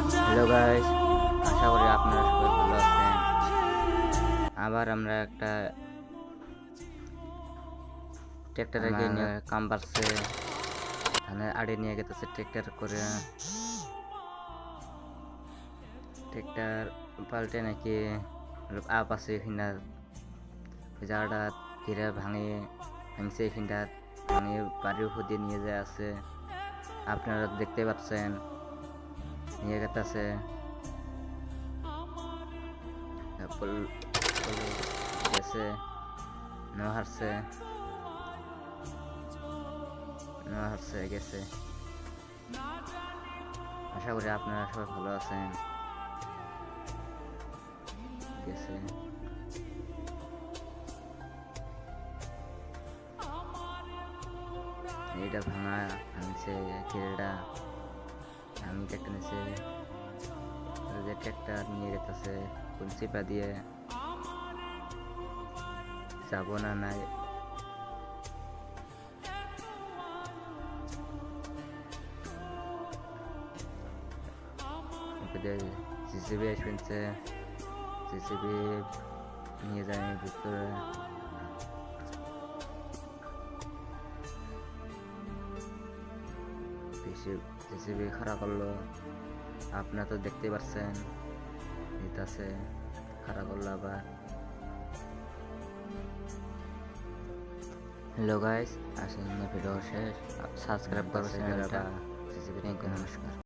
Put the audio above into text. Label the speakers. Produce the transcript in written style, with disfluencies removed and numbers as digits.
Speaker 1: Hello guys, আশা করি আপনারা সবাই ভালো আছেন। আবার আমরা একটা ট্র্যাক্টরে গিয়ে নিয়ে কাম বাড়ছে, ধানের আড়ে নিয়ে গেতেছে ট্র্যাক্টর করে। ট্র্যাক্টর পাল্টে নাকি আপ আছে এখানটা জায়গাটা ঘিরে ভাঙছে এখানটা ভাঙে বাড়ির উপর দিয়ে নিয়ে যায় আছে। আপনারা দেখতে পাচ্ছেন নিয়ে গেতেছে গেছে হারছে গেছে। আশা করি আপনারা সবাই ভালো আছেন। গেছে এইটা ভাঙছে কিরেটা আমি ট্র্যাক্টর নিছে যে ট্র্যাক্টর নিয়ে গেতেছে কোন চিপা দিয়ে যাব না নাই জিসিবি শুনছে জিসিবি নিয়ে যায় ভিতরে জিসিবি খারাপ করলো। আপনারা তো দেখতে পাচ্ছেন নিতাছে খারাপ করলো আবার। হ্যালো গাইস, আসেন ভিডিও শেষ। সাবস্ক্রাইব করবেন চ্যানেলটা। নমস্কার।